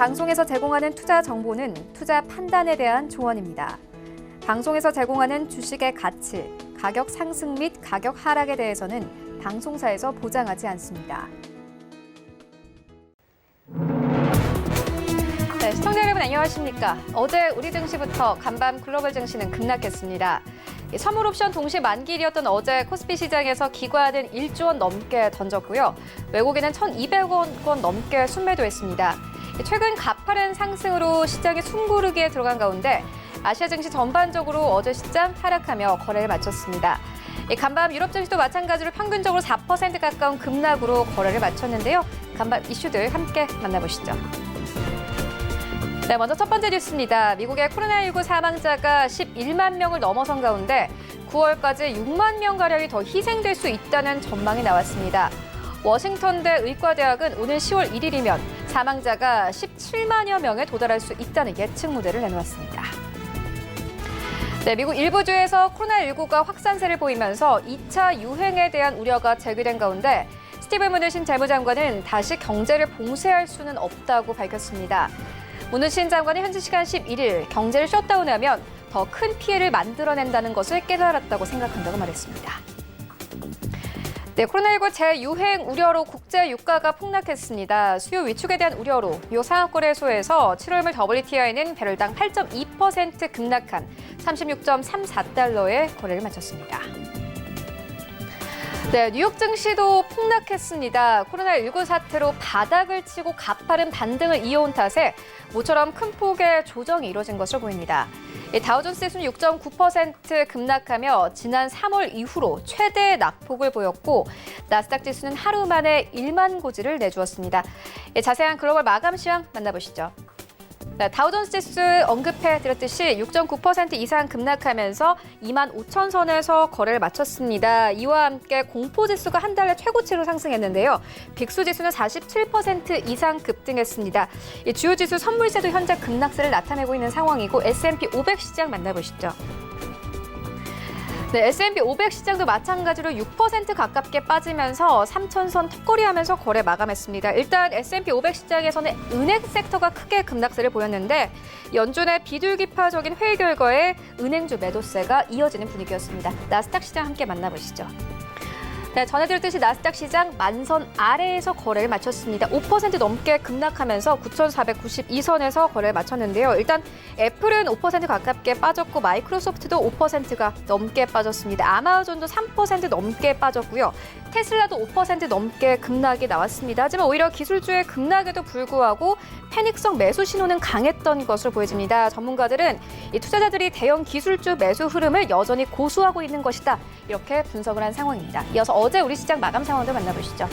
방송에서 제공하는 투자 정보는 투자 판단에 대한 조언입니다. 방송에서 제공하는 주식의 가치, 가격 상승 및 가격 하락에 대해서는 방송사에서 보장하지 않습니다. 네, 시청자 여러분 안녕하십니까? 어제 우리 증시부터 간밤 글로벌 증시는 급락했습니다. 선물 옵션 동시 만기일이었던 어제 코스피 시장에서 기관은 1조 원 넘게 던졌고요. 외국인은 1,200억 원 넘게 순매도했습니다. 최근 가파른 상승으로 시장이 숨고르기에 들어간 가운데 아시아 증시 전반적으로 어제 시장 하락하며 거래를 마쳤습니다. 간밤 유럽 증시도 마찬가지로 평균적으로 4% 가까운 급락으로 거래를 마쳤는데요. 간밤 이슈들 함께 만나보시죠. 네, 먼저 첫 번째 뉴스입니다. 미국의 코로나19 사망자가 11만 명을 넘어선 가운데 9월까지 6만 명가량이 더 희생될 수 있다는 전망이 나왔습니다. 워싱턴대 의과대학은 오늘 10월 1일이면 사망자가 17만여 명에 도달할 수 있다는 예측 모델을 내놓았습니다. 네, 미국 일부 주에서 코로나19가 확산세를 보이면서 2차 유행에 대한 우려가 제기된 가운데 스티븐 무누신 재무장관은 다시 경제를 봉쇄할 수는 없다고 밝혔습니다. 무누신 장관은 현지 시간 11일 경제를 셧다운하면 더 큰 피해를 만들어낸다는 것을 깨달았다고 생각한다고 말했습니다. 네, 코로나19 재유행 우려로 국제 유가가 폭락했습니다. 수요 위축에 대한 우려로 뉴욕 상하거래소에서 7월물 WTI는 배럴당 8.2% 급락한 36.34달러에 거래를 마쳤습니다. 네, 뉴욕 증시도 폭락했습니다. 코로나19 사태로 바닥을 치고 가파른 반등을 이어온 탓에 모처럼 큰 폭의 조정이 이뤄진 것으로 보입니다. 다우존스 지수는 6.9% 급락하며 지난 3월 이후로 최대의 낙폭을 보였고 나스닥 지수는 하루 만에 1만 고지를 내주었습니다. 자세한 글로벌 마감 시황 만나보시죠. 다우존스 지수 언급해드렸듯이 6.9% 이상 급락하면서 2만 5천 선에서 거래를 마쳤습니다. 이와 함께 공포지수가 한 달의 최고치로 상승했는데요. 빅스지수는 47% 이상 급등했습니다. 주요 지수 선물세도 현재 급락세를 나타내고 있는 상황이고 S&P 500 시장 만나보시죠. 네, S&P 500 시장도 마찬가지로 6% 가깝게 빠지면서 3,000선 턱걸이하면서 거래 마감했습니다. 일단 S&P 500 시장에서는 은행 섹터가 크게 급락세를 보였는데 연준의 비둘기파적인 회의 결과에 은행주 매도세가 이어지는 분위기였습니다. 나스닥 시장 함께 만나보시죠. 네, 전해드렸듯이 나스닥 시장 만선 아래에서 거래를 마쳤습니다. 5% 넘게 급락하면서 9,492선에서 거래를 마쳤는데요. 일단 애플은 5% 가깝게 빠졌고 마이크로소프트도 5%가 넘게 빠졌습니다. 아마존도 3% 넘게 빠졌고요. 테슬라도 5% 넘게 급락이 나왔습니다. 하지만 오히려 기술주의 급락에도 불구하고 패닉성 매수 신호는 강했던 것으로 보여집니다. 전문가들은 이 투자자들이 대형 기술주 매수 흐름을 여전히 고수하고 있는 것이다. 이렇게 분석을 한 상황입니다. 이어서 어제 우리 시장 마감 상황도 만나보시죠.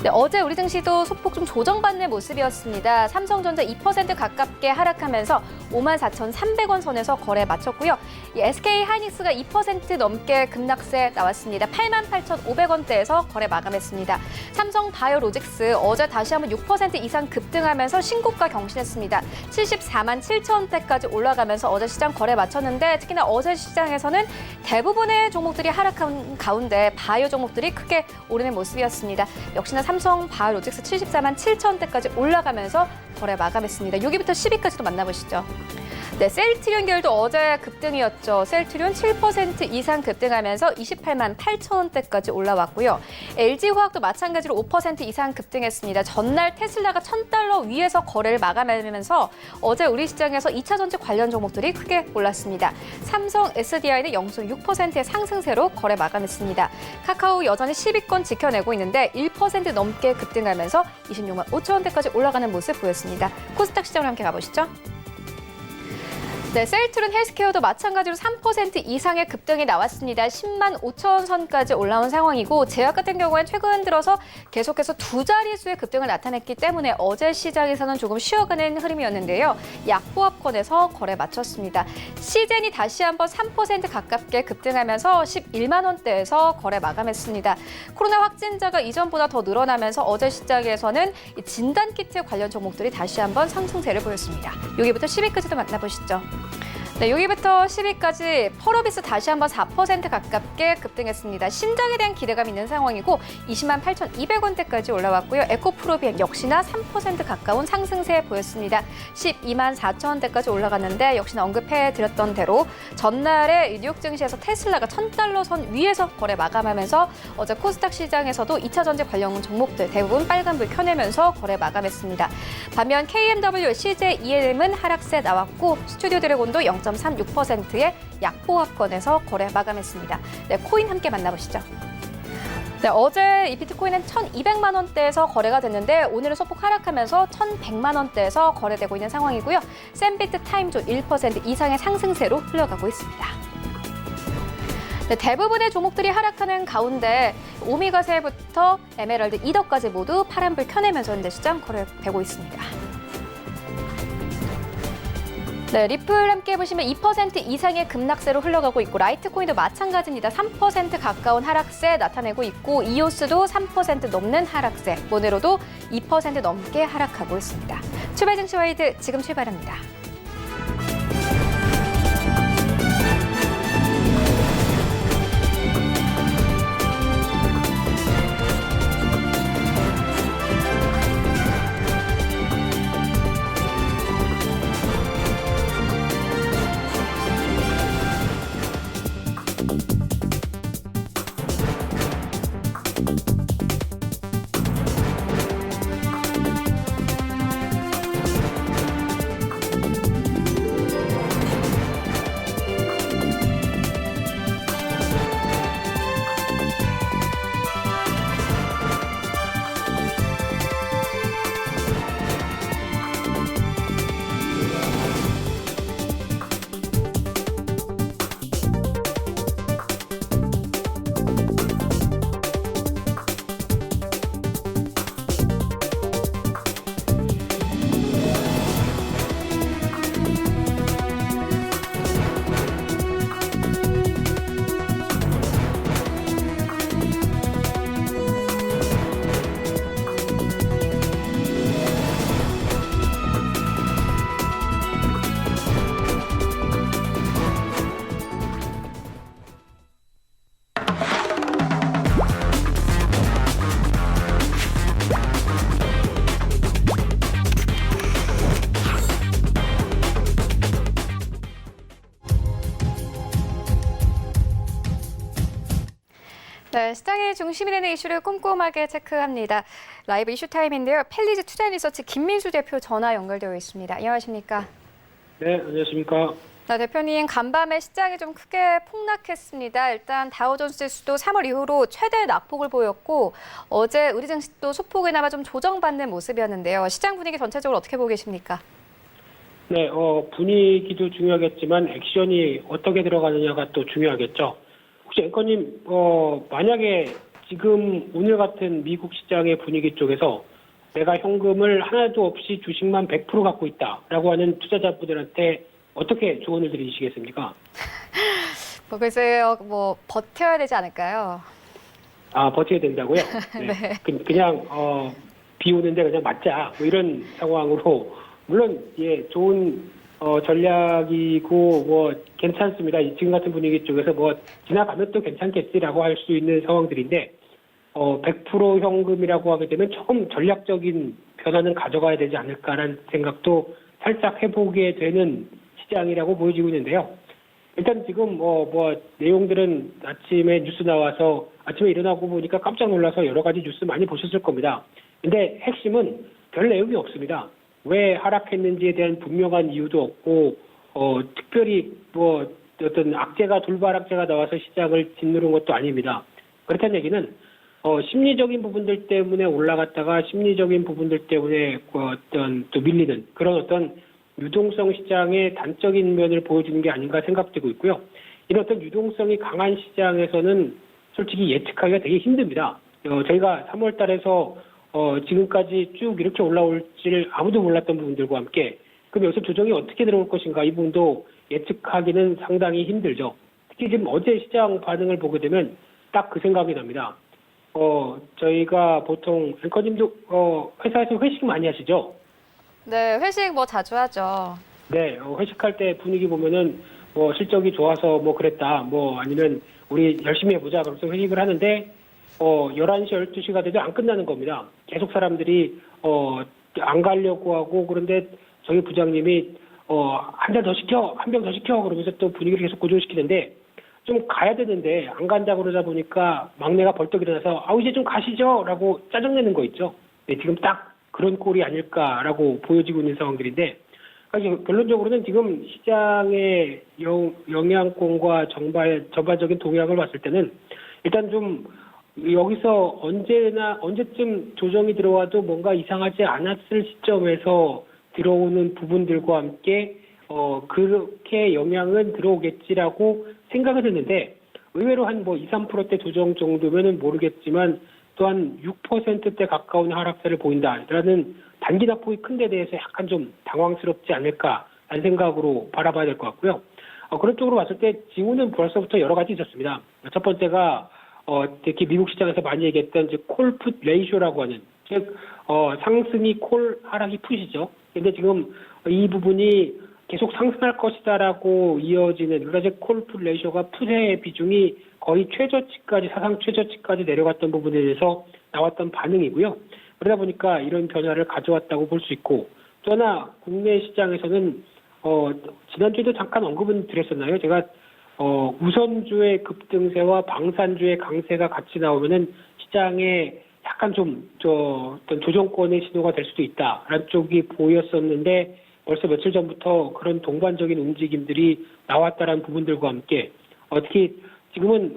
네, 어제 우리 증시도 소폭 좀 조정받는 모습이었습니다. 삼성전자 2% 가깝게 하락하면서 54,300원 선에서 거래 마쳤고요. SK하이닉스가 2% 넘게 급락세 나왔습니다. 88,500원대에서 거래 마감했습니다. 삼성바이오로직스 어제 다시 한번 6% 이상 급등하면서 신고가 경신했습니다. 74만 7천원대까지 올라가면서 어제 시장 거래 마쳤는데 특히나 어제 시장에서는 대부분의 종목들이 하락한 가운데 바이오 종목들이 크게 오르는 모습이었습니다. 역시나 삼성바이오로직스 74만 7천원대까지 올라가면서 거래 마감했습니다. 6위부터 10위까지도 만나보시죠. 네, 셀트리온 계열도 어제 급등이었죠. 셀트리온 7% 이상 급등하면서 28만 8천원대까지 올라왔고요. LG화학도 마찬가지로 5% 이상 급등했습니다. 전날 테슬라가 $1,000 위에서 거래를 마감하면서 어제 우리 시장에서 2차 전지 관련 종목들이 크게 올랐습니다. 삼성 SDI는 0.6%의 상승세로 거래 마감했습니다. 카카오 여전히 10위권 지켜내고 있는데 1% 넘게 급등하면서 26만 5천원대까지 올라가는 모습 보였습니다. 코스닥 시장으로 함께 가보시죠. 네, 셀트리온 헬스케어도 마찬가지로 3% 이상의 급등이 나왔습니다. 10만 5천 선까지 올라온 상황이고 제약 같은 경우에는 최근 들어서 계속해서 두 자릿수의 급등을 나타냈기 때문에 어제 시장에서는 조금 쉬어가는 흐름이었는데요. 약보합권에서 거래 마쳤습니다. 시젠이 다시 한번 3% 가깝게 급등하면서 11만 원대에서 거래 마감했습니다. 코로나 확진자가 이전보다 더 늘어나면서 어제 시장에서는 진단키트 관련 종목들이 다시 한번 상승세를 보였습니다. 여기부터 10위까지도 만나보시죠. 네, 6위부터 10위까지 펄어비스 다시 한번 4% 가깝게 급등했습니다. 신작에 대한 기대감이 있는 상황이고 20만 8,200원대까지 올라왔고요. 에코프로비엠 역시나 3% 가까운 상승세 보였습니다. 12만 4천원대까지 올라갔는데 역시나 언급해드렸던 대로 전날에 뉴욕 증시에서 테슬라가 $1,000 선 위에서 거래 마감하면서 어제 코스닥 시장에서도 2차 전지 관련 종목들 대부분 빨간불 켜내면서 거래 마감했습니다. 반면 KMW, CJ ENM은 하락세 나왔고 스튜디오 드래곤도 0.36%의 약보합권에서 거래 마감했습니다. 네, 코인 함께 만나보시죠. 네, 어제 이 비트코인은 1,200만 원대에서 거래가 됐는데 오늘은 소폭 하락하면서 1,100만 원대에서 거래되고 있는 상황이고요. 샌비트 타임존 1% 이상의 상승세로 흘러가고 있습니다. 네, 대부분의 종목들이 하락하는 가운데 오미가세부터 에메랄드, 이더까지 모두 파란불 켜내면서 현재 시장 거래되고 있습니다. 네, 리플 함께 보시면 2% 이상의 급락세로 흘러가고 있고 라이트코인도 마찬가지입니다. 3% 가까운 하락세 나타내고 있고 이오스도 3% 넘는 하락세, 모네로도 2% 넘게 하락하고 있습니다. 출발 증시 와이드 지금 출발합니다. 네, 시장의 중심이 되는 이슈를 꼼꼼하게 체크합니다. 라이브 이슈 타임인데요. 펠리즈 투자리서치 김민수 대표 전화 연결되어 있습니다. 안녕하십니까? 네, 안녕하십니까? 네, 대표님, 간밤에 시장이 좀 크게 폭락했습니다. 일단 다우존스 지수도 3월 이후로 최대 낙폭을 보였고 어제 우리 증시도 소폭이나마 좀 조정받는 모습이었는데요. 시장 분위기 전체적으로 어떻게 보고 계십니까? 네, 분위기도 중요하겠지만 액션이 어떻게 들어가느냐가 또 중요하겠죠. 혹시 앵커님, 만약에 지금 오늘 같은 미국 시장의 분위기 쪽에서 내가 현금을 하나도 없이 주식만 100% 갖고 있다라고 하는 투자자분들한테 어떻게 조언을 드리시겠습니까? 글쎄요, 버텨야 되지 않을까요? 아, 버텨야 된다고요? 네. 네. 그냥 비 오는데 그냥 맞자, 뭐 이런 상황으로 물론 예 좋은 전략이고 뭐 괜찮습니다. 지금 같은 분위기 쪽에서 뭐 지나가면 또 괜찮겠지라고 할 수 있는 상황들인데 100% 현금이라고 하게 되면 조금 전략적인 변화는 가져가야 되지 않을까라는 생각도 살짝 해보게 되는 시장이라고 보여지고 있는데요. 일단 지금 뭐 내용들은 아침에 뉴스 나와서 아침에 일어나고 보니까 깜짝 놀라서 여러 가지 뉴스 많이 보셨을 겁니다. 근데 핵심은 별 내용이 없습니다. 왜 하락했는지에 대한 분명한 이유도 없고 특별히 뭐 어떤 악재가 돌발 악재가 나와서 시장을 짓누른 것도 아닙니다. 그렇다는 얘기는 심리적인 부분들 때문에 올라갔다가 심리적인 부분들 때문에 어떤 또 밀리는 그런 어떤 유동성 시장의 단적인 면을 보여주는 게 아닌가 생각되고 있고요. 이런 어떤 유동성이 강한 시장에서는 솔직히 예측하기가 되게 힘듭니다. 저희가 3월 달에서 지금까지 쭉 이렇게 올라올지를 아무도 몰랐던 부분들과 함께 그럼 여기서 조정이 어떻게 들어올 것인가 이 부분도 예측하기는 상당히 힘들죠. 특히 지금 어제 시장 반응을 보게 되면 딱 그 생각이 납니다. 저희가 보통 앵커님도 회사에서 회식 많이 하시죠? 네, 회식 자주 하죠. 네, 회식할 때 분위기 보면은 뭐 실적이 좋아서 뭐 그랬다, 뭐 아니면 우리 열심히 해보자 그러면서 회식을 하는데 11시, 12시가 돼도 안 끝나는 겁니다. 계속 사람들이 안 가려고 하고 그런데 저희 부장님이 한 잔 더 시켜, 한 병 더 시켜 그러면서 또 분위기를 계속 고조시키는데 좀 가야 되는데 안 간다고 그러다 보니까 막내가 벌떡 일어나서 이제 좀 가시죠라고 짜증내는 거 있죠. 네, 지금 딱 그런 꼴이 아닐까라고 보여지고 있는 상황들인데 그러니까 결론적으로는 지금 시장의 영향권과 전반적인 동향을 봤을 때는 일단 좀 여기서 언제쯤 조정이 들어와도 뭔가 이상하지 않았을 시점에서 들어오는 부분들과 함께 그렇게 영향은 들어오겠지라고 생각은 했는데 의외로 한 2, 3%대 조정 정도면은 모르겠지만 또한 6%대 가까운 하락세를 보인다라는 단기 낙폭이 큰 데 대해서 약간 좀 당황스럽지 않을까라는 생각으로 바라봐야 될 것 같고요. 그런 쪽으로 봤을 때 징후는 벌써부터 여러 가지 있었습니다. 첫 번째가 특히 미국 시장에서 많이 얘기했던 콜풋 레이쇼라고 하는 즉 상승이 콜, 하락이 풋이죠. 근데 지금 이 부분이 계속 상승할 것이다라고 이어지는 그러니까 콜풋 레이쇼가 풋의 비중이 거의 최저치까지 사상 최저치까지 내려갔던 부분에 대해서 나왔던 반응이고요. 그러다 보니까 이런 변화를 가져왔다고 볼 수 있고 또 하나 국내 시장에서는 지난주에도 잠깐 언급은 드렸었나요? 제가 우선주의 급등세와 방산주의 강세가 같이 나오면은 시장에 약간 좀 어떤 조정권의 신호가 될 수도 있다라는 쪽이 보였었는데 벌써 며칠 전부터 그런 동반적인 움직임들이 나왔다라는 부분들과 함께 특히 지금은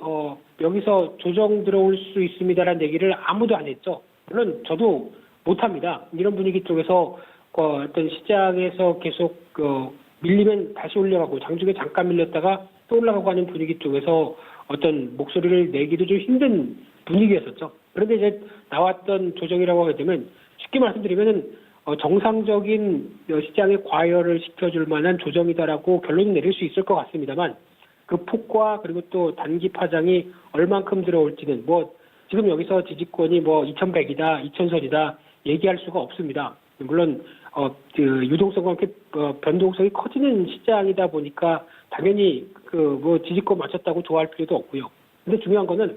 여기서 조정 들어올 수 있습니다라는 얘기를 아무도 안 했죠. 물론 저도 못합니다. 이런 분위기 쪽에서 어떤 시장에서 계속 밀리면 다시 올라가고 장중에 잠깐 밀렸다가 또 올라가고 하는 분위기 쪽에서 어떤 목소리를 내기도 좀 힘든 분위기였었죠. 그런데 이제 나왔던 조정이라고 하게 되면 쉽게 말씀드리면은 정상적인 시장의 과열을 시켜줄 만한 조정이다라고 결론을 내릴 수 있을 것 같습니다만 그 폭과 그리고 또 단기 파장이 얼만큼 들어올지는 지금 여기서 지지권이 2100이다, 2000선이다 얘기할 수가 없습니다. 물론 유동성과 함께 변동성이 커지는 시장이다 보니까 당연히 지지권 맞췄다고 좋아할 필요도 없고요. 근데 중요한 거는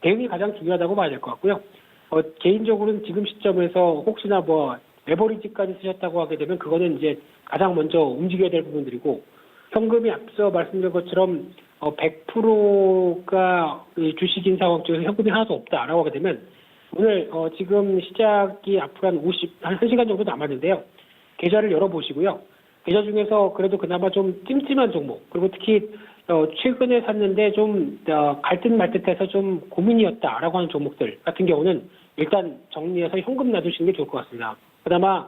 대응이 가장 중요하다고 봐야 될 것 같고요. 개인적으로는 지금 시점에서 혹시나 레버리지까지 쓰셨다고 하게 되면 그거는 이제 가장 먼저 움직여야 될 부분들이고 현금이 앞서 말씀드린 것처럼 100%가 주식인 상황 쪽에서 현금이 하나도 없다라고 하게 되면 오늘 지금 시작이 앞으로 한 1시간 정도 남았는데요. 계좌를 열어보시고요. 계좌 중에서 그래도 그나마 좀 찜찜한 종목 그리고 특히 최근에 샀는데 좀 갈 듯 말 듯해서 좀 고민이었다라고 하는 종목들 같은 경우는 일단 정리해서 현금 놔두시는 게 좋을 것 같습니다. 그나마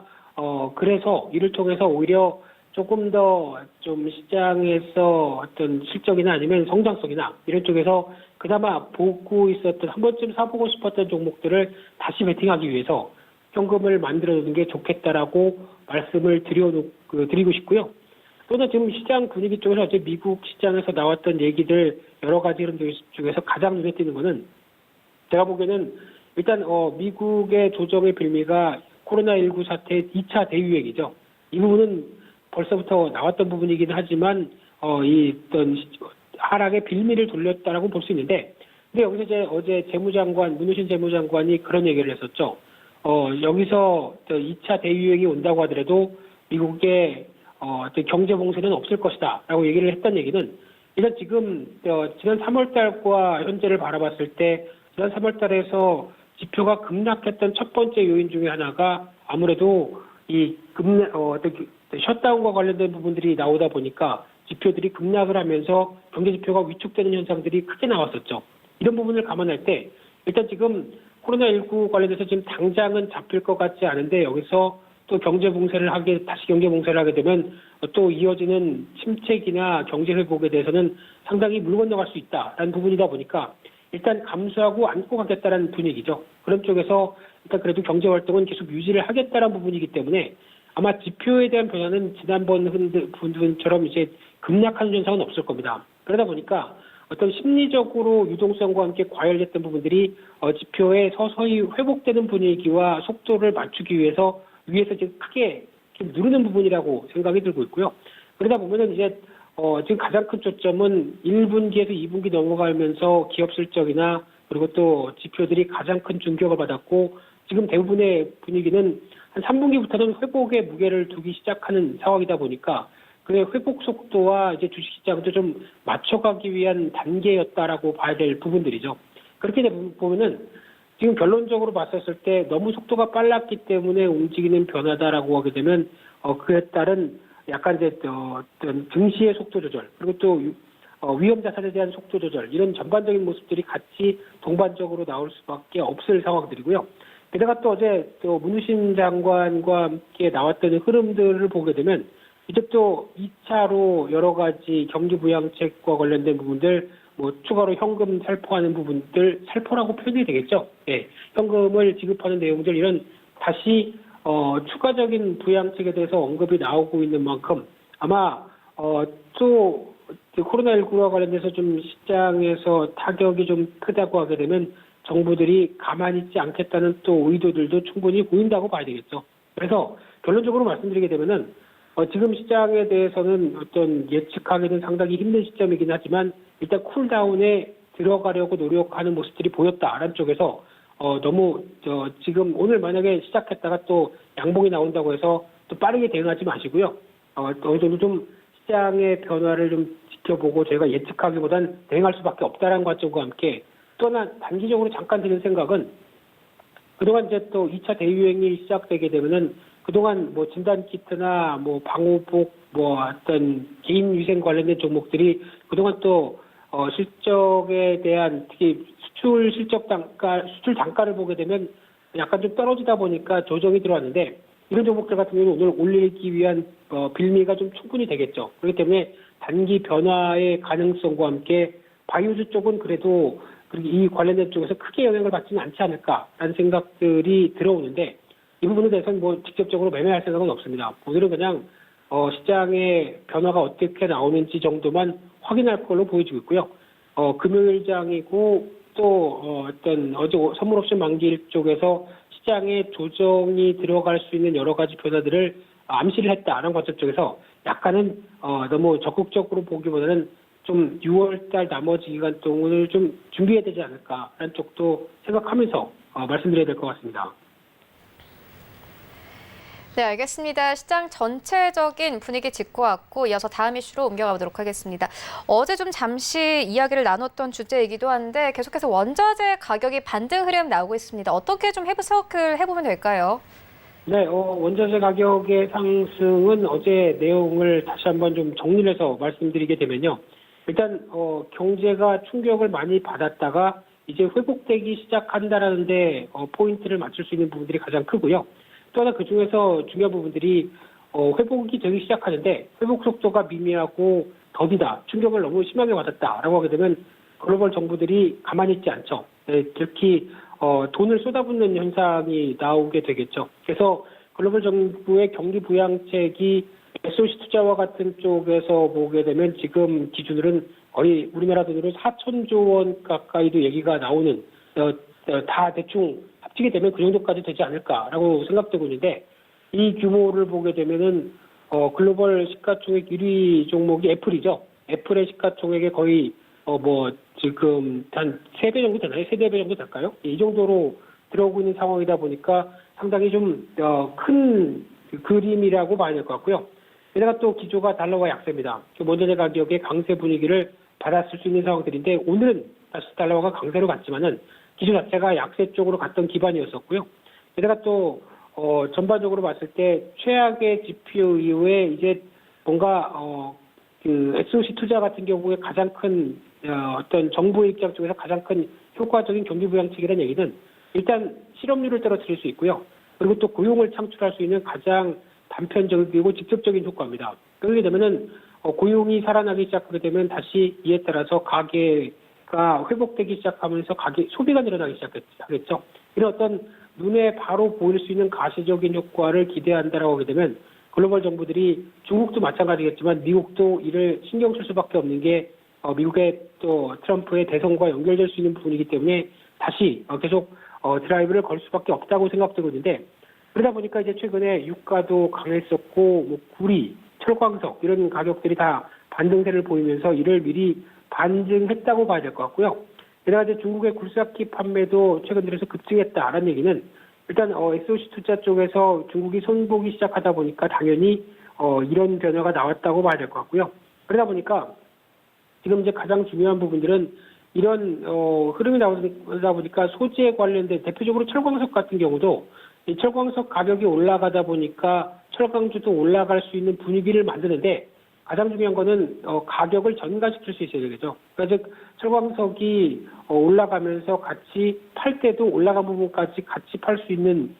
그래서 이를 통해서 오히려 조금 더 좀 시장에서 어떤 실적이나 아니면 성장성이나 이런 쪽에서 그나마 보고 있었던 한 번쯤 사보고 싶었던 종목들을 다시 베팅하기 위해서 현금을 만들어두는 게 좋겠다라고 말씀을 드리고 싶고요. 또는 지금 시장 분위기 쪽에서 어제 미국 시장에서 나왔던 얘기들 여러 가지 이런 중에서 가장 눈에 띄는 거는 제가 보기에는 일단 미국의 조정의 빌미가 코로나19 사태의 2차 대유행이죠. 이 부분은 벌써부터 나왔던 부분이긴 하지만 이 어떤 하락의 빌미를 돌렸다라고 볼 수 있는데 근데 여기서 이제 어제 문우신 재무장관이 그런 얘기를 했었죠. 여기서 2차 대유행이 온다고 하더라도 미국의 어떤 경제 봉쇄는 없을 것이다라고 얘기를 했던 얘기는 일단 지금 지난 3월 달과 현재를 바라봤을 때 지난 3월 달에서 지표가 급락했던 첫 번째 요인 중에 하나가 아무래도 이 셧다운과 관련된 부분들이 나오다 보니까 지표들이 급락을 하면서 경제 지표가 위축되는 현상들이 크게 나왔었죠. 이런 부분을 감안할 때 일단 지금 코로나19 관련해서 지금 당장은 잡힐 것 같지 않은데 여기서 또 다시 경제 봉쇄를 하게 되면 또 이어지는 침체기나 경제 회복에 대해서는 상당히 물 건너갈 수 있다라는 부분이다 보니까 일단 감수하고 안고 가겠다라는 분위기죠. 그런 쪽에서 일단 그래도 경제 활동은 계속 유지를 하겠다라는 부분이기 때문에 아마 지표에 대한 변화는 지난번 분처럼 이제 급락하는 현상은 없을 겁니다. 그러다 보니까 어떤 심리적으로 유동성과 함께 과열됐던 부분들이 지표에 서서히 회복되는 분위기와 속도를 맞추기 위해서 위에서 지금 크게 좀 누르는 부분이라고 생각이 들고 있고요. 그러다 보면은 이제 지금 가장 큰 초점은 1분기에서 2분기 넘어가면서 기업 실적이나 그리고 또 지표들이 가장 큰 충격을 받았고 지금 대부분의 분위기는 한 3분기부터는 회복의 무게를 두기 시작하는 상황이다 보니까 그 회복 속도와 이제 주식시장도 좀 맞춰가기 위한 단계였다라고 봐야 될 부분들이죠. 그렇게 보면은 지금 결론적으로 봤었을 때 너무 속도가 빨랐기 때문에 움직이는 변화다라고 하게 되면 그에 따른 약간 이제 어떤 증시의 속도 조절 그리고 또 위험 자산에 대한 속도 조절 이런 전반적인 모습들이 같이 동반적으로 나올 수밖에 없을 상황들이고요. 게다가 또 어제 또 문우신 장관과 함께 나왔던 흐름들을 보게 되면 이제 또 2차로 여러 가지 경기 부양책과 관련된 부분들 뭐 추가로 현금 살포하는 부분들 살포라고 표현이 되겠죠. 예, 현금을 지급하는 내용들 이런 다시 추가적인 부양책에 대해서 언급이 나오고 있는 만큼 아마 또 코로나19와 관련돼서 좀 시장에서 타격이 좀 크다고 하게 되면 정부들이 가만히 있지 않겠다는 또 의도들도 충분히 보인다고 봐야 되겠죠. 그래서 결론적으로 말씀드리게 되면은 지금 시장에 대해서는 어떤 예측하기는 상당히 힘든 시점이긴 하지만 일단 쿨다운에 들어가려고 노력하는 모습들이 보였다라는 쪽에서 너무 지금 오늘 만약에 시작했다가 또 양봉이 나온다고 해서 또 빠르게 대응하지 마시고요. 어느 정도 좀 시장의 변화를 좀 지켜보고 저희가 예측하기보단 대응할 수밖에 없다라는 관점과 함께 또 하나 단기적으로 잠깐 드는 생각은 그동안 이제 또 2차 대유행이 시작되게 되면은 그동안 뭐 진단키트나 뭐 방호복 뭐 어떤 개인위생 관련된 종목들이 그동안 또 실적에 대한 특히 수출 실적 단가, 수출 단가를 보게 되면 약간 좀 떨어지다 보니까 조정이 들어왔는데 이런 종목들 같은 경우는 오늘 올리기 위한 빌미가 좀 충분히 되겠죠. 그렇기 때문에 단기 변화의 가능성과 함께 바이오주 쪽은 그래도 이 관련된 쪽에서 크게 영향을 받지는 않지 않을까라는 생각들이 들어오는데 이 부분에 대해서는 뭐 직접적으로 매매할 생각은 없습니다. 오늘은 그냥 시장의 변화가 어떻게 나오는지 정도만 확인할 걸로 보여지고 있고요. 금요일장이고 또 어떤 어제 선물 옵션 만기일 쪽에서 시장에 조정이 들어갈 수 있는 여러 가지 변화들을 암시를 했다라는 관점 쪽에서 약간은 너무 적극적으로 보기보다는 좀 6월달 나머지 기간 동안을 좀 준비해야 되지 않을까라는 쪽도 생각하면서 말씀드려야 될 것 같습니다. 네, 알겠습니다. 시장 전체적인 분위기 짚고 왔고 이어서 다음 이슈로 옮겨가 보도록 하겠습니다. 어제 좀 잠시 이야기를 나눴던 주제이기도 한데 계속해서 원자재 가격이 반등 흐름 나오고 있습니다. 어떻게 좀 해석을 해보면 될까요? 네, 원자재 가격의 상승은 어제 내용을 다시 한번 좀 정리를 해서 말씀드리게 되면요. 일단 경제가 충격을 많이 받았다가 이제 회복되기 시작한다라는데 포인트를 맞출 수 있는 부분들이 가장 크고요. 또 하나 그중에서 중요한 부분들이 회복이 되기 시작하는데 회복 속도가 미미하고 더디다, 충격을 너무 심하게 받았다라고 하게 되면 글로벌 정부들이 가만히 있지 않죠. 네, 특히 돈을 쏟아붓는 현상이 나오게 되겠죠. 그래서 글로벌 정부의 경기 부양책이 SOC 투자와 같은 쪽에서 보게 되면 지금 기준으로는 거의 우리나라 돈으로 4천조 원 가까이도 얘기가 나오는 다 대충 합치게 되면 그 정도까지 되지 않을까라고 생각되고 있는데 이 규모를 보게 되면은 글로벌 시가총액 1위 종목이 애플이죠. 애플의 시가총액에 거의 뭐 지금 한 3배 정도 되나요? 3-4배 정도 될까요? 이 정도로 들어오고 있는 상황이다 보니까 상당히 좀 큰 그림이라고 봐야 될 것 같고요. 게다가 또 기조가 달러와 약세입니다. 원자재 가격의 강세 분위기를 받았을 수 있는 상황들인데 오늘은 다시 달러가 강세로 갔지만은 기조 자체가 약세 쪽으로 갔던 기반이었었고요. 게다가 또 전반적으로 봤을 때 최악의 지표 이후에 이제 뭔가 그 SOC 투자 같은 경우에 가장 큰 어떤 정부의 입장 쪽에서 가장 큰 효과적인 경기 부양책이라는 얘기는 일단 실업률을 떨어뜨릴 수 있고요. 그리고 또 고용을 창출할 수 있는 가장 단편적이고 직접적인 효과입니다. 그렇게 되면은 고용이 살아나기 시작하게 되면 다시 이에 따라서 가계가 회복되기 시작하면서 소비가 늘어나기 시작하겠죠. 이런 어떤 눈에 바로 보일 수 있는 가시적인 효과를 기대한다라고 하게 되면 글로벌 정부들이 중국도 마찬가지겠지만 미국도 이를 신경 쓸 수밖에 없는 게 미국의 또 트럼프의 대선과 연결될 수 있는 부분이기 때문에 다시 계속 드라이브를 걸 수밖에 없다고 생각되고 있는데 그러다 보니까 이제 최근에 유가도 강했었고, 뭐 구리, 철광석 이런 가격들이 다 반등세를 보이면서 이를 미리 반증했다고 봐야 될 것 같고요. 게다가 이제 중국의 굴삭기 판매도 최근 들어서 급증했다라는 얘기는 일단 SOC 투자 쪽에서 중국이 손보기 시작하다 보니까 당연히 이런 변화가 나왔다고 봐야 될 것 같고요. 그러다 보니까 지금 이제 가장 중요한 부분들은 이런 흐름이 나오다 보니까 소재에 관련된 대표적으로 철광석 같은 경우도 이 철광석 가격이 올라가다 보니까 철강주도 올라갈 수 있는 분위기를 만드는데 가장 중요한 거는 가격을 전가시킬 수 있어야 되겠죠. 그러니까 즉 철광석이 올라가면서 같이 팔 때도 올라간 부분까지 같이 팔 수 있는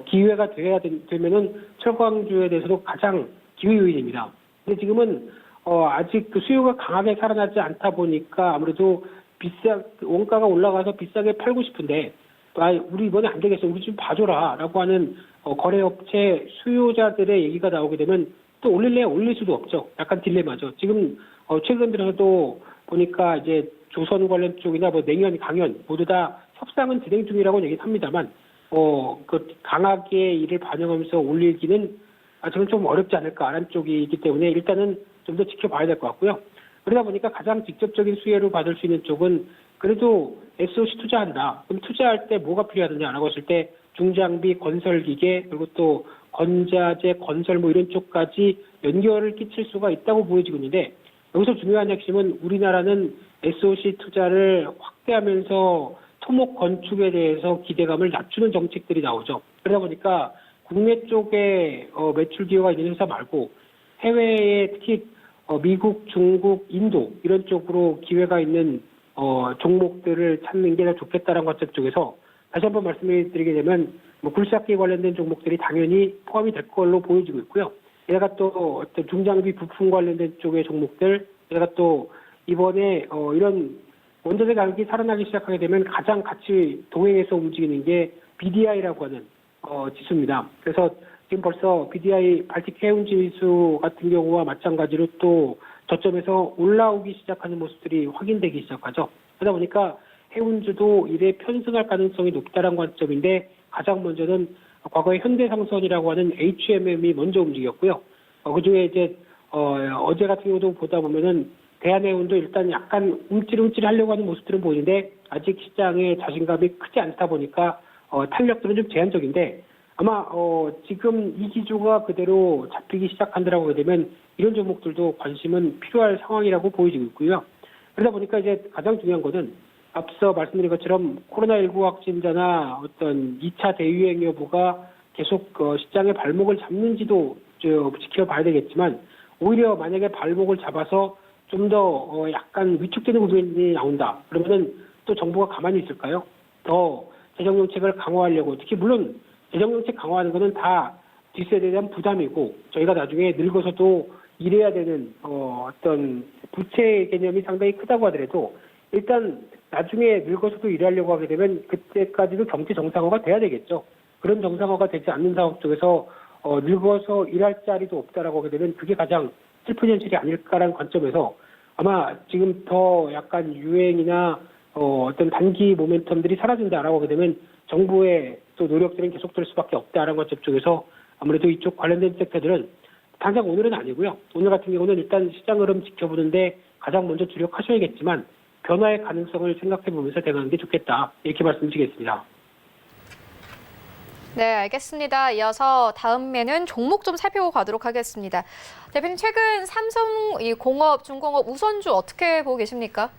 기회가 되면은 철광주에 대해서도 가장 기회 요인입니다. 근데 지금은 아직 그 수요가 강하게 살아나지 않다 보니까 아무래도 원가가 올라가서 비싸게 팔고 싶은데 우리 이번에 안 되겠어. 우리 좀 봐줘라라고 하는 거래업체 수요자들의 얘기가 나오게 되면 또 올릴래 올릴 수도 없죠. 약간 딜레마죠. 지금 최근 들어서도 보니까 이제 조선 관련 쪽이나 뭐 냉연, 강연 모두 다 협상은 진행 중이라고 얘기는 합니다만 그 강하게 이를 반영하면서 올리기는 지금 좀 어렵지 않을까라는 쪽이 있기 때문에 일단은 좀 더 지켜봐야 될 것 같고요. 그러다 보니까 가장 직접적인 수혜를 받을 수 있는 쪽은 그래도 SOC 투자한다. 그럼 투자할 때 뭐가 필요하느냐라고 했을 때 중장비, 건설기계, 그리고 또 건자재, 건설 뭐 이런 쪽까지 연결을 끼칠 수가 있다고 보여지고 있는데 여기서 중요한 핵심은 우리나라는 SOC 투자를 확대하면서 토목 건축에 대해서 기대감을 낮추는 정책들이 나오죠. 그러다 보니까 국내 쪽에 매출 기여가 있는 회사 말고 해외에 특히 미국, 중국, 인도 이런 쪽으로 기회가 있는 종목들을 찾는 게 더 좋겠다는 관점 쪽에서 다시 한번 말씀드리게 되면 뭐 굴삭기 관련된 종목들이 당연히 포함이 될 걸로 보여지고 있고요. 얘가 또 어떤 중장비 부품 관련된 쪽의 종목들, 얘가 또 이번에 이런 원자재 가격이 살아나기 시작하게 되면 가장 같이 동행해서 움직이는 게 BDI라고 하는 지수입니다. 그래서 지금 벌써 BDI 발틱 해운 지수 같은 경우와 마찬가지로 또 저점에서 올라오기 시작하는 모습들이 확인되기 시작하죠. 그러다 보니까 해운주도 이래 편승할 가능성이 높다는 관점인데 가장 먼저는 과거에 현대상선이라고 하는 HMM이 먼저 움직였고요. 그중에 이제 어제 같은 경우도 보다 보면은 대한해운도 일단 약간 움찔움찔하려고 하는 모습들은 보이는데 아직 시장에 자신감이 크지 않다 보니까 탄력들은 좀 제한적인데 아마 지금 이 기조가 그대로 잡히기 시작한다라고 하게 되면 이런 종목들도 관심은 필요할 상황이라고 보여지고 있고요. 그러다 보니까 이제 가장 중요한 것은 앞서 말씀드린 것처럼 코로나19 확진자나 어떤 2차 대유행 여부가 계속 시장의 발목을 잡는지도 지켜봐야 되겠지만 오히려 만약에 발목을 잡아서 좀 더 약간 위축되는 부분이 나온다. 그러면은 또 정부가 가만히 있을까요? 더 재정정책을 강화하려고 특히 물론 재정정책 강화하는 거는 다 뒷세대에 대한 부담이고 저희가 나중에 늙어서도 일해야 되는 어떤 부채 개념이 상당히 크다고 하더라도 일단 나중에 늙어서도 일하려고 하게 되면 그때까지도 경제 정상화가 돼야 되겠죠. 그런 정상화가 되지 않는 상황 속에서 늙어서 일할 자리도 없다라고 하게 되면 그게 가장 슬픈 현실이 아닐까라는 관점에서 아마 지금 더 약간 유행이나 어떤 단기 모멘텀들이 사라진다라고 하게 되면 정부의 또 노력들은 계속될 수밖에 없다라는 관점 쪽에서 아무래도 이쪽 관련된 섹터들은 당장 오늘은 아니고요. 오늘 같은 경우는 일단 시장 흐름 지켜보는데 가장 먼저 주력하셔야겠지만 변화의 가능성을 생각해 보면서 대응하는 게 좋겠다. 이렇게 말씀드리겠습니다. 네, 알겠습니다. 이어서 다음에는 종목 좀 살펴보고 가도록 하겠습니다. 대표님, 최근 삼성 공업, 중공업 우선주 어떻게 보고 계십니까?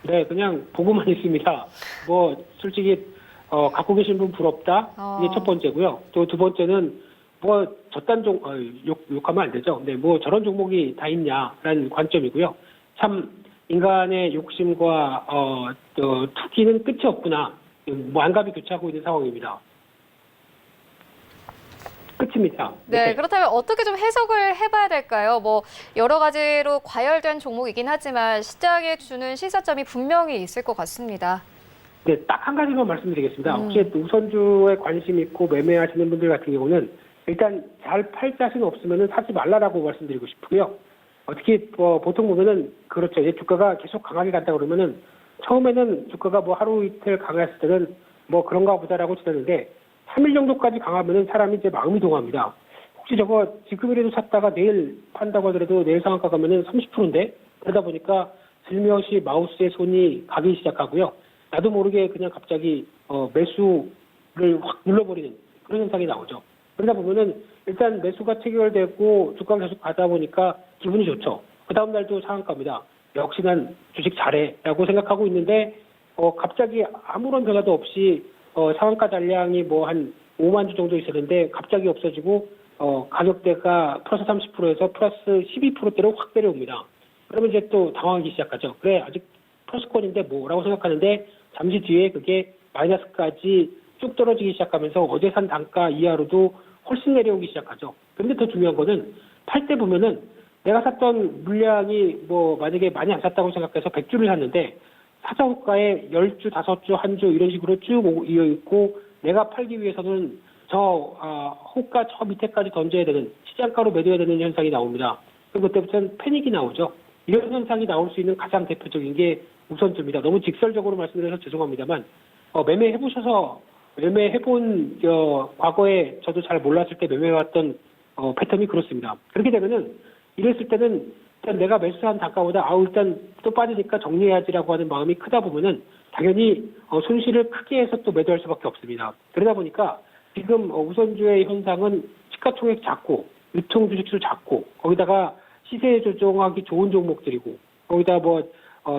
네, 그냥 보고만 있습니다. 뭐 솔직히 갖고 계신 분 부럽다. 이게 첫 번째고요. 또 두 번째는 뭐 저딴 욕하면 안 되죠. 근데 뭐 저런 종목이 다 있냐라는 관점이고요. 참 인간의 욕심과 투기는 끝이 없구나. 뭐 안갑이 교차하고 있는 상황입니다. 끝입니다. 네, 그렇다면 어떻게 좀 해석을 해봐야 될까요? 뭐 여러 가지로 과열된 종목이긴 하지만 시장에 주는 시사점이 분명히 있을 것 같습니다. 네, 딱 한 가지만 말씀드리겠습니다. 혹시 우선주에 관심 있고 매매하시는 분들 같은 경우는 일단 잘 팔 자신 없으면 사지 말라라고 말씀드리고 싶고요. 특히 보통 보면은 그렇죠. 이제 주가가 계속 강하게 간다 그러면은 처음에는 주가가 뭐 하루 이틀 강했을 때는 뭐 그런가 보다라고 지냈는데 3일 정도까지 강하면은 사람이 이제 마음이 동합니다. 혹시 저거 지금이라도 샀다가 내일 판다고 하더라도 내일 상한가 가면은 30%인데 그러다 보니까 슬며시 마우스에 손이 가기 시작하고요. 나도 모르게 그냥 갑자기 매수를 확 눌러버리는 그런 현상이 나오죠. 그러다 보면은 일단 매수가 체결되고 주가가 계속 가다 보니까 기분이 좋죠. 그 다음 날도 상한가입니다. 역시 난 주식 잘해라고 생각하고 있는데 갑자기 아무런 변화도 없이 상한가 잔량이 뭐 한 5만 주 정도 있었는데 갑자기 없어지고 가격대가 플러스 30%에서 플러스 12%대로 확 내려옵니다. 그러면 이제 또 당황하기 시작하죠. 그래 아직 플러스권인데 뭐라고 생각하는데 잠시 뒤에 그게 마이너스까지 쭉 떨어지기 시작하면서 어제 산 단가 이하로도 훨씬 내려오기 시작하죠. 그런데 더 중요한 거는 팔 때 보면은 내가 샀던 물량이 뭐 만약에 많이 안 샀다고 생각해서 100주를 샀는데 사자호가에 10주, 5주, 1주 이런 식으로 쭉 이어 있고 내가 팔기 위해서는 호가 저 밑에까지 던져야 되는 시장가로 매도해야 되는 현상이 나옵니다. 그럼 그때부터는 패닉이 나오죠. 이런 현상이 나올 수 있는 가장 대표적인 게 우선주입니다. 너무 직설적으로 말씀드려서 죄송합니다만 매매해본 과거에 저도 잘 몰랐을 때 매매해왔던 패턴이 그렇습니다. 그렇게 되면은 이랬을 때는 일단 내가 매수한 단가보다 일단 또 빠지니까 정리해야지라고 하는 마음이 크다 보면은 당연히 손실을 크게 해서 또 매도할 수밖에 없습니다. 그러다 보니까 지금 우선주의 현상은 시가총액 작고 유통 주식수 작고 거기다가 시세 조정하기 좋은 종목들이고 거기다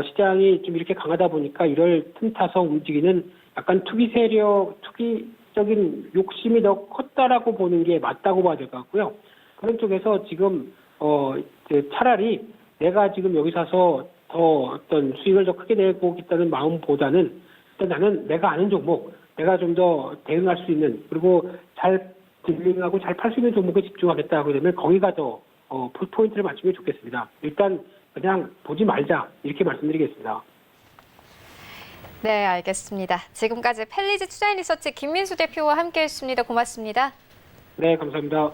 시장이 좀 이렇게 강하다 보니까 이럴 틈타서 움직이는 약간 투기적인 욕심이 더 컸다라고 보는 게 맞다고 봐야 될 것 같고요. 그런 쪽에서 지금 차라리 내가 지금 여기 사서 더 어떤 수익을 더 크게 내보겠다는 마음보다는 일단 나는 내가 아는 종목, 내가 좀 더 대응할 수 있는 그리고 잘 딜링하고 잘 팔 수 있는 종목에 집중하겠다 하게 되면 거기가 더 포인트를 맞추면 좋겠습니다. 일단 그냥 보지 말자 이렇게 말씀드리겠습니다. 네, 알겠습니다. 지금까지 펠리즈 투자인리서치 김민수 대표와 함께했습니다. 고맙습니다. 네, 감사합니다.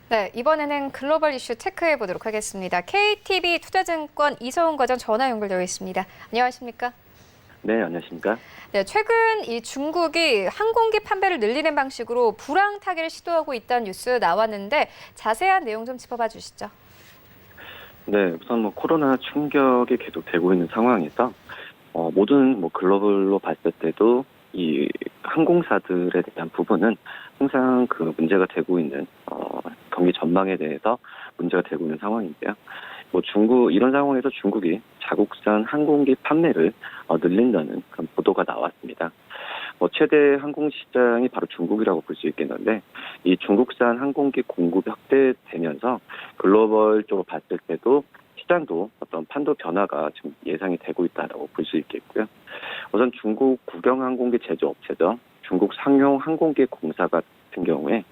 네, 이번에는 글로벌 이슈 체크해 보도록 하겠습니다. KTB 투자증권 이서훈 과장 전화 연결되어 있습니다. 안녕하십니까? 네, 안녕하십니까? 네, 최근 이 중국이 항공기 판매를 늘리는 방식으로 불황 타기를 시도하고 있다는 뉴스 나왔는데 자세한 내용 좀 짚어봐 주시죠. 네, 우선 코로나 충격이 계속 되고 있는 상황에서 모든 글로벌로 봤을 때도 이 항공사들에 대한 부분은 항상 그 문제가 되고 있는 경기 전망에 대해서 문제가 되고 있는 상황인데요. 이런 상황에서 중국이 자국산 항공기 판매를 늘린다는 그런 보도가 나왔습니다. 최대 항공 시장이 바로 중국이라고 볼 수 있겠는데 이 중국산 항공기 공급이 확대되면서 글로벌적으로 봤을 때도 시장도 어떤 판도 변화가 지금 예상이 되고 있다고 볼 수 있겠고요. 우선 중국 국영항공기 제조업체죠. 중국 상용 항공기 공사 같은 경우에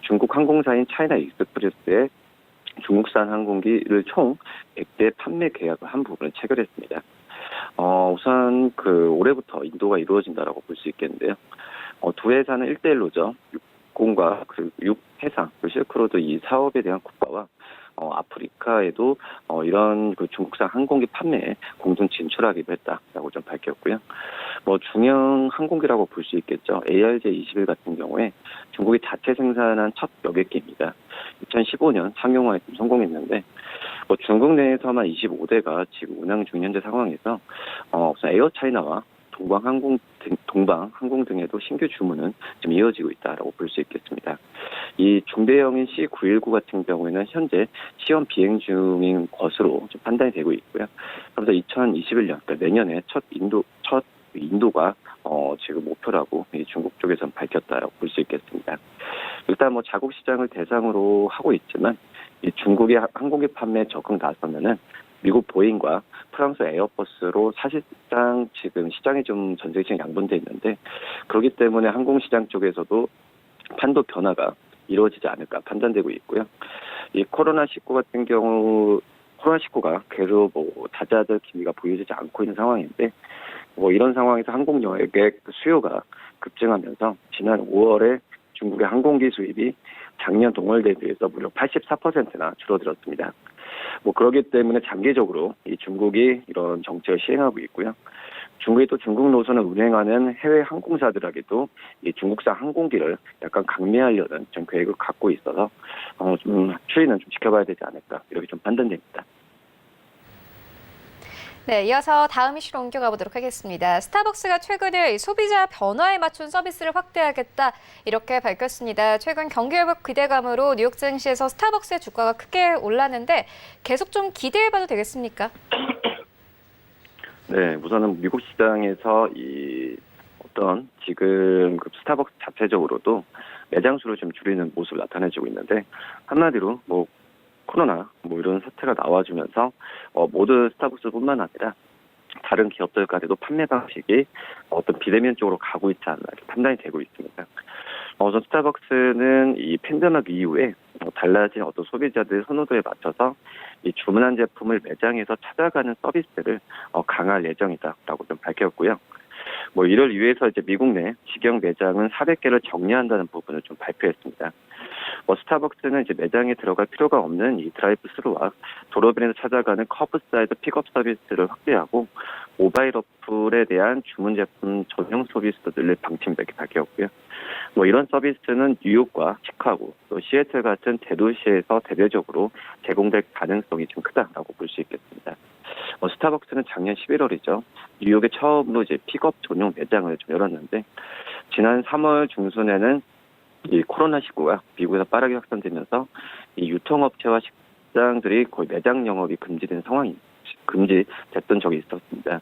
중국 항공사인 차이나 익스프레스에 중국산 항공기를 총 100대 판매 계약을 한 부분을 체결했습니다. 우선 올해부터 인도가 이루어진다라고 볼 수 있겠는데요. 두 회사는 1대1로죠. 육공과 6해상, 실크로드 이 사업에 대한 국가와 아프리카에도 이런 중국산 항공기 판매에 공동 진출하기로 했다라고 좀 밝혔고요. 중형 항공기라고 볼 수 있겠죠. ARJ21 같은 경우에 중국이 자체 생산한 첫 여객기입니다. 2015년 상용화에 좀 성공했는데 중국 내에서만 25대가 지금 운항 중 현재 상황에서 우선 에어차이나와 동방항공 등에도 신규 주문은 좀 이어지고 있다라고 볼 수 있겠습니다. 이 중대형인 C919 같은 경우에는 현재 시험 비행 중인 것으로 좀 판단이 되고 있고요. 그래서 2021년, 그러니까 내년에 첫 인도가 지금 목표라고 중국 쪽에서는 밝혔다라고 볼 수 있겠습니다. 일단 자국 시장을 대상으로 하고 있지만 이 중국의 항공기 판매에 적극 나서면은 미국 보잉과 프랑스 에어버스로 사실상 지금 시장이 좀 전체적인 양분돼 있는데 그렇기 때문에 항공시장 쪽에서도 판도 변화가 이루어지지 않을까 판단되고 있고요. 이 코로나19 같은 경우 코로나19가 그래도 다자될 기미가 보여지지 않고 있는 상황인데 뭐 이런 상황에서 항공 여객 수요가 급증하면서 지난 5월에 중국의 항공기 수입이 작년 동월 대비해서 무려 84%나 줄어들었습니다. 뭐 그렇기 때문에 장기적으로 이 중국이 이런 정책을 시행하고 있고요. 중국이 또 중국 노선을 운행하는 해외 항공사들에게도 이 중국산 항공기를 약간 강매하려는 좀 계획을 갖고 있어서 좀 추이는 좀 지켜봐야 되지 않을까 이렇게 좀 판단됩니다. 네, 이어서 다음 이슈로 옮겨가 보도록 하겠습니다. 스타벅스가 최근에 소비자 변화에 맞춘 서비스를 확대하겠다 이렇게 밝혔습니다. 최근 경기 회복 기대감으로 뉴욕 증시에서 스타벅스의 주가가 크게 올랐는데 계속 좀 기대해봐도 되겠습니까? 네, 우선은 미국 시장에서 이 어떤 지금 그 스타벅스 자체적으로도 매장 수를 좀 줄이는 모습을 나타내주고 있는데 한마디로 뭐 코로나 뭐 이런 사태가 나와주면서 모두 스타벅스뿐만 아니라 다른 기업들까지도 판매 방식이 어떤 비대면 쪽으로 가고 있지 않나 이렇게 판단이 되고 있습니다. 우선 스타벅스는 이 팬데믹 이후에 달라진 어떤 소비자들의 선호도에 맞춰서 이 주문한 제품을 매장에서 찾아가는 서비스를 강화할 예정이다라고 좀 밝혔고요. 뭐 이를 위해서 이제 미국 내 직영 매장은 400개를 정리한다는 부분을 좀 발표했습니다. 스타벅스는 이제 매장에 들어갈 필요가 없는 이 드라이브 스루와 도로변에서 찾아가는 커브사이드 픽업 서비스를 확대하고 모바일 어플에 대한 주문 제품 전용 서비스도 늘릴 방침이다 이렇게 밝혔고요. 뭐 이런 서비스는 뉴욕과 시카고 또 시애틀 같은 대도시에서 대대적으로 제공될 가능성이 좀 크다라고 볼 수 있겠습니다. 스타벅스는 작년 11월이죠. 뉴욕에 처음으로 이제 픽업 전용 매장을 좀 열었는데 지난 3월 중순에는 이 코로나19가 미국에서 빠르게 확산되면서 이 유통업체와 식당들이 거의 매장 영업이 금지됐던 적이 있었습니다.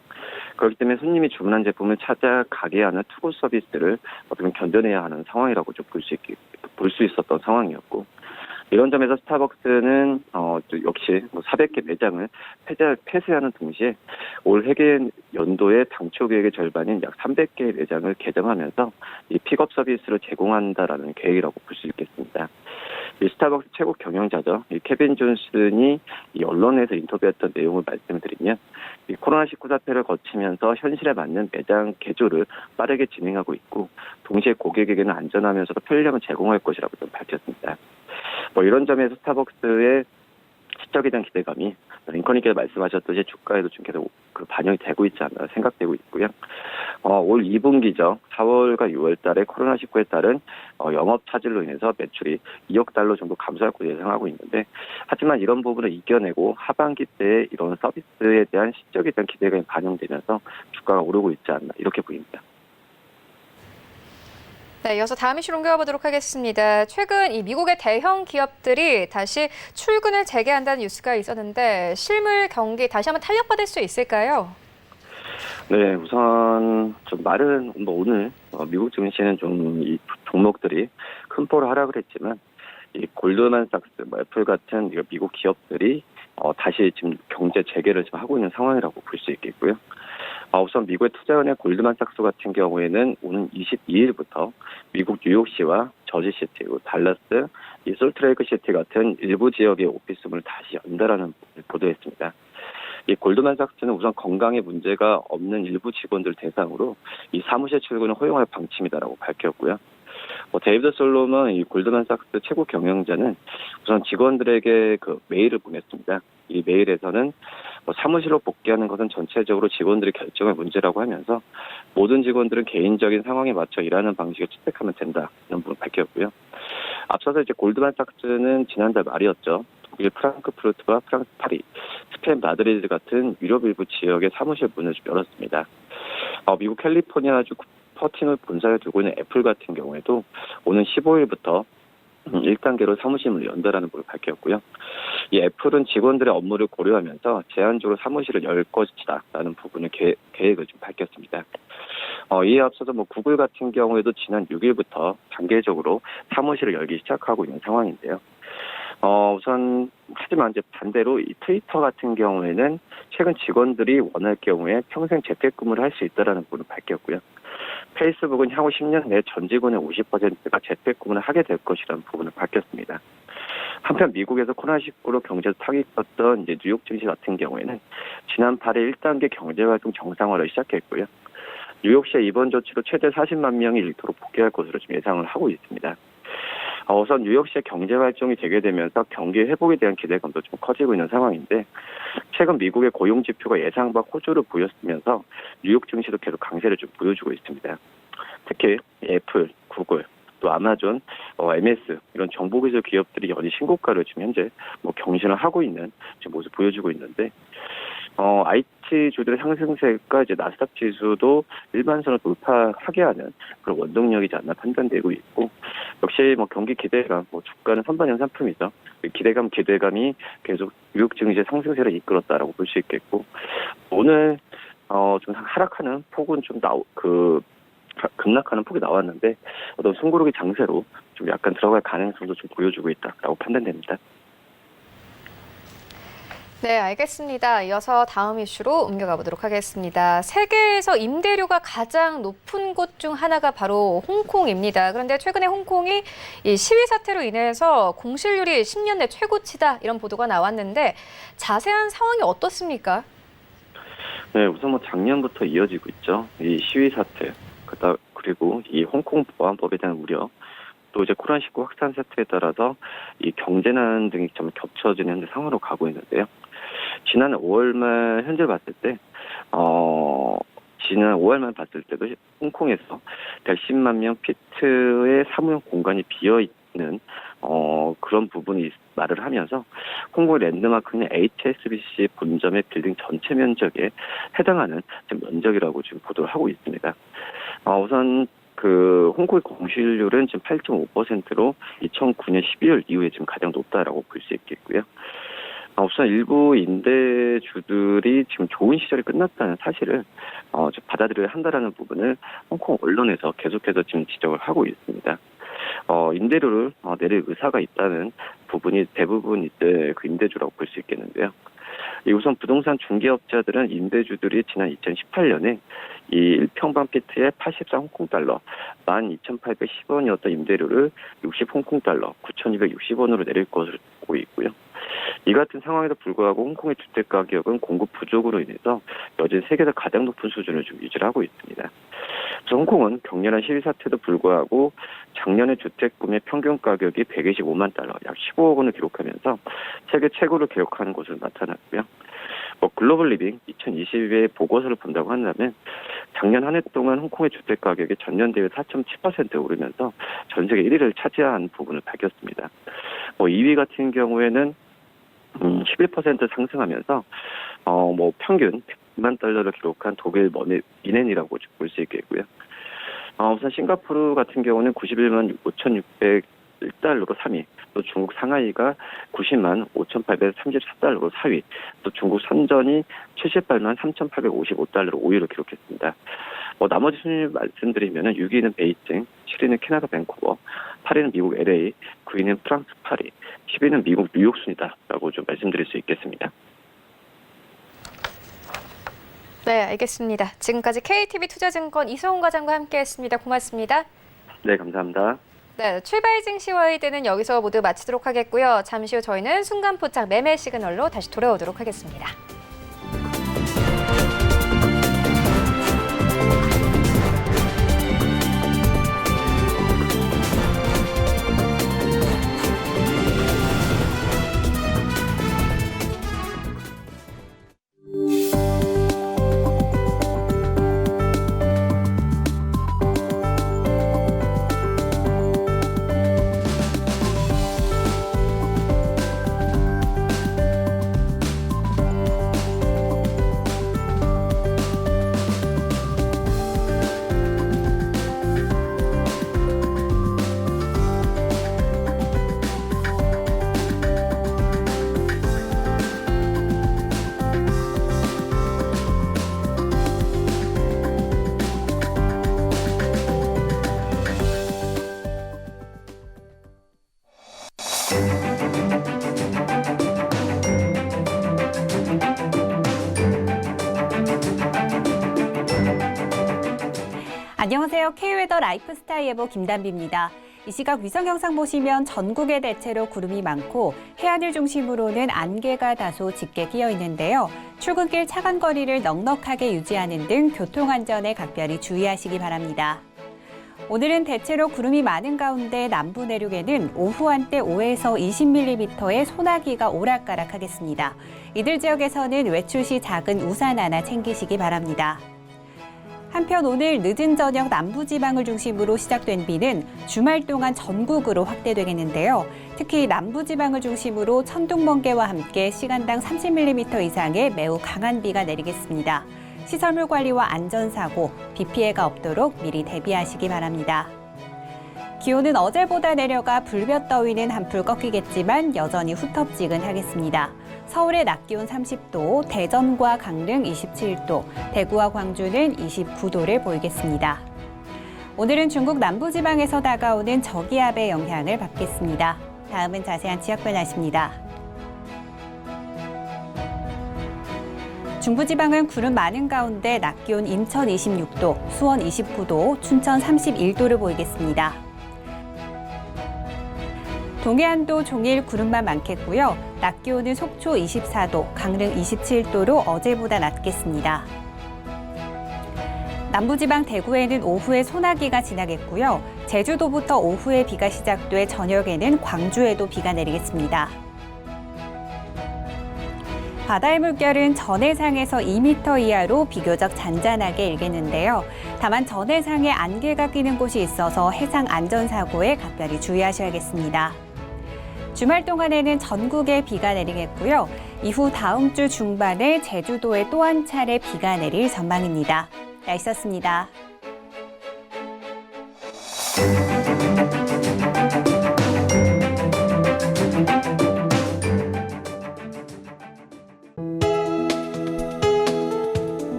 그렇기 때문에 손님이 주문한 제품을 찾아가게 하는 투고 서비스를 어떻게 견뎌내야 하는 상황이라고 좀 볼 수 있었던 상황이었고 이런 점에서 스타벅스는 또 역시 400개 매장을 폐쇄하는 동시에 올 회계 연도의 당초 계획의 절반인 약 300개 매장을 개장하면서 이 픽업 서비스를 제공한다라는 계획이라고 볼 수 있겠습니다. 이 스타벅스 최고 경영자죠. 이 케빈 존슨이 이 언론에서 인터뷰했던 내용을 말씀드리면 이 코로나19 사태를 거치면서 현실에 맞는 매장 개조를 빠르게 진행하고 있고 동시에 고객에게는 안전하면서도 편리함을 제공할 것이라고 좀 밝혔습니다. 뭐 이런 점에서 스타벅스의 시적에 대한 기대감이 링컨님께서 말씀하셨듯이 주가에도 좀 계속 반영이 되고 있지 않나 생각되고 있고요. 올 2분기죠. 4월과 6월 달에 코로나19에 따른 영업 차질로 인해서 매출이 2억 달러 정도 감소할 것으로 예상하고 있는데 하지만 이런 부분을 이겨내고 하반기 때 이런 서비스에 대한 시적에 대한 기대감이 반영되면서 주가가 오르고 있지 않나 이렇게 보입니다. 네, 이어서 다음 이슈로 옮겨가 보도록 하겠습니다. 최근 이 미국의 대형 기업들이 다시 출근을 재개한다는 뉴스가 있었는데 실물 경기 다시 한번 탄력받을 수 있을까요? 네, 우선 좀 오늘 미국 증시는 좀 이 종목들이 큰 폭으로 하락을 했지만 이 골드만삭스, 애플 같은 미국 기업들이 다시 지금 경제 재개를 지금 하고 있는 상황이라고 볼 수 있겠고요. 우선 미국의 투자은행 골드만삭스 같은 경우에는 오는 22일부터 미국 뉴욕시와 저지시티, 달라스, 이 솔트레이크시티 같은 일부 지역의 오피스문을 다시 연다라는 부분을 보도했습니다. 이 골드만삭스는 우선 건강에 문제가 없는 일부 직원들 대상으로 이 사무실 출근을 허용할 방침이다라고 밝혔고요. 데이비드 솔로몬 이 골드만삭스 최고 경영자는 우선 직원들에게 그 메일을 보냈습니다. 이 메일에서는 사무실로 복귀하는 것은 전체적으로 직원들의 결정의 문제라고 하면서 모든 직원들은 개인적인 상황에 맞춰 일하는 방식을 채택하면 된다는 부분을 밝혔고요. 앞서서 이제 골드만삭스는 지난달 말이었죠. 독일 프랑크푸르트와 프랑스 파리, 스페인 마드리드 같은 유럽 일부 지역의 사무실 문을 좀 열었습니다. 미국 캘리포니아주 퍼팅을 본사에 두고 있는 애플 같은 경우에도 오는 15일부터 1단계로 사무실 문을 연다라는 걸 밝혔고요. 이 애플은 직원들의 업무를 고려하면서 제한적으로 사무실을 열 것이다라는 부분을 계획을 좀 밝혔습니다. 이에 앞서서 구글 같은 경우에도 지난 6일부터 단계적으로 사무실을 열기 시작하고 있는 상황인데요. 하지만 이제 반대로 이 트위터 같은 경우에는 최근 직원들이 원할 경우에 평생 재택근무를 할 수 있다라는 부분을 밝혔고요. 페이스북은 향후 10년 내 전 직원의 50%가 재택근무를 하게 될 것이라는 부분을 밝혔습니다. 한편 미국에서 코로나19로 경제에 타격이 컸던 이제 뉴욕 증시 같은 경우에는 지난 8일 1단계 경제활동 정상화를 시작했고요. 뉴욕시의 이번 조치로 최대 40만 명이 일터로 복귀할 것으로 지금 예상을 하고 있습니다. 우선 뉴욕시의 경제 활동이 재개되면서 경기 회복에 대한 기대감도 좀 커지고 있는 상황인데 최근 미국의 고용 지표가 예상 밖 호조를 보였으면서 뉴욕 증시도 계속 강세를 좀 보여주고 있습니다. 특히 애플, 구글, 또 아마존, MS 이런 정보기술 기업들이 연이 신고가를 지금 현재 경신을 하고 있는 지금 모습 보여주고 있는데 IT 주들의 상승세가 이제 나스닥 지수도 일반선을 돌파하게 하는 그런 원동력이지 않나 판단되고 있고 역시 경기 기대감, 주가는 선반영 상품이죠. 기대감이 계속 뉴욕 증시의 상승세를 이끌었다라고 볼 수 있겠고 오늘 좀 하락하는 폭은 좀 급락하는 폭이 나왔는데 어떤 숨고르기 장세로 좀 약간 들어갈 가능성도 좀 보여주고 있다라고 판단됩니다. 네, 알겠습니다. 이어서 다음 이슈로 옮겨가 보도록 하겠습니다. 세계에서 임대료가 가장 높은 곳 중 하나가 바로 홍콩입니다. 그런데 최근에 홍콩이 이 시위 사태로 인해서 공실률이 10년 내 최고치다 이런 보도가 나왔는데 자세한 상황이 어떻습니까? 네, 우선 작년부터 이어지고 있죠. 이 시위 사태, 그리고 이 홍콩 보안법에 대한 우려, 또 이제 코로나19 확산 사태에 따라서 이 경제난 등이 좀 겹쳐지는 현재 상황으로 가고 있는데요. 지난 5월말 현재 봤을 때, 지난 5월만 봤을 때도 홍콩에서 110만 명 피트의 사무용 공간이 비어있는 그런 부분이 말을 하면서 홍콩 랜드마크는 HSBC 본점의 빌딩 전체 면적에 해당하는 면적이라고 지금 보도를 하고 있습니다. 우선 홍콩의 공실률은 지금 8.5%로 2009년 12월 이후에 지금 가장 높다라고 볼 수 있겠고요. 우선 일부 임대주들이 지금 좋은 시절이 끝났다는 사실을 받아들여야 한다라는 부분을 홍콩 언론에서 계속해서 지금 지적을 하고 있습니다. 임대료를 내릴 의사가 있다는 부분이 대부분 이제 그 임대주라고 볼 수 있겠는데요. 우선 부동산 중개업자들은 임대주들이 지난 2018년에 이 1평방피트에 84 홍콩달러, 12,810원이었던 임대료를 60 홍콩달러, 9,260원으로 내릴 것으로 보고 있고요. 이 같은 상황에도 불구하고 홍콩의 주택 가격은 공급 부족으로 인해서 여전히 세계에서 가장 높은 수준을 좀 유지를 하고 있습니다. 그래서 홍콩은 격렬한 시위 사태도 불구하고 작년에 주택 구매 평균 가격이 125만 달러, 약 15억 원을 기록하면서 세계 최고를 기록하는 것으로 나타났고요. 글로벌 리빙 2020의 보고서를 본다고 한다면 작년 한 해 동안 홍콩의 주택 가격이 전년 대비 4.7% 오르면서 전 세계 1위를 차지한 부분을 밝혔습니다. 2위 같은 경우에는 11% 상승하면서 평균 100만 달러를 기록한 독일 이넨이라고 볼 수 있겠고요. 우선 싱가포르 같은 경우는 91만 5,601달러로 3위, 또 중국 상하이가 90만 5,834달러로 4위, 또 중국 선전이 78만 3,855달러로 5위를 기록했습니다. 나머지 순위 말씀드리면 6위는 베이징, 7위는 캐나다 밴쿠버, 8위는 미국 LA, 9위는 프랑스 파리, 10위는 미국 뉴욕 순이다라고 좀 말씀드릴 수 있겠습니다. 네, 알겠습니다. 지금까지 KTB 투자증권 이소은 과장과 함께했습니다. 고맙습니다. 네, 감사합니다. 네, 출발 증시 와이드는 여기서 모두 마치도록 하겠고요. 잠시 후 저희는 순간 포착 매매 시그널로 다시 돌아오도록 하겠습니다. 안녕하세요. K웨더 라이프스타일 예보 김단비입니다. 이 시각 위성 영상 보시면 전국에 대체로 구름이 많고 해안을 중심으로는 안개가 다소 짙게 끼어 있는데요. 출근길 차간 거리를 넉넉하게 유지하는 등 교통안전에 각별히 주의하시기 바랍니다. 오늘은 대체로 구름이 많은 가운데 남부 내륙에는 오후 한때 5에서 20mm의 소나기가 오락가락하겠습니다. 이들 지역에서는 외출 시 작은 우산 하나 챙기시기 바랍니다. 한편 오늘 늦은 저녁 남부지방을 중심으로 시작된 비는 주말 동안 전국으로 확대되겠는데요. 특히 남부지방을 중심으로 천둥, 번개와 함께 시간당 30mm 이상의 매우 강한 비가 내리겠습니다. 시설물 관리와 안전사고, 비 피해가 없도록 미리 대비하시기 바랍니다. 기온은 어제보다 내려가 불볕더위는 한풀 꺾이겠지만 여전히 후텁지근하겠습니다. 서울의 낮 기온 30도, 대전과 강릉 27도, 대구와 광주는 29도를 보이겠습니다. 오늘은 중국 남부지방에서 다가오는 저기압의 영향을 받겠습니다. 다음은 자세한 지역별 날씨입니다. 중부지방은 구름 많은 가운데 낮 기온 인천 26도, 수원 29도, 춘천 31도를 보이겠습니다. 동해안도 종일 구름만 많겠고요. 낮 기온은 속초 24도, 강릉 27도로 어제보다 낮겠습니다. 남부지방 대구에는 오후에 소나기가 지나겠고요. 제주도부터 오후에 비가 시작돼 저녁에는 광주에도 비가 내리겠습니다. 바다의 물결은 전해상에서 2m 이하로 비교적 잔잔하게 일겠는데요. 다만 전해상에 안개가 끼는 곳이 있어서 해상 안전사고에 각별히 주의하셔야겠습니다. 주말 동안에는 전국에 비가 내리겠고요. 이후 다음 주 중반에 제주도에 또 한 차례 비가 내릴 전망입니다. 날씨였습니다.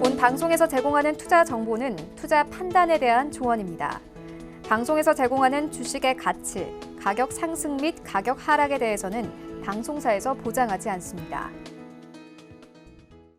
본 방송에서 제공하는 투자 정보는 투자 판단에 대한 조언입니다. 방송에서 제공하는 주식의 가치, 가격 상승 및 가격 하락에 대해서는 방송사에서 보장하지 않습니다.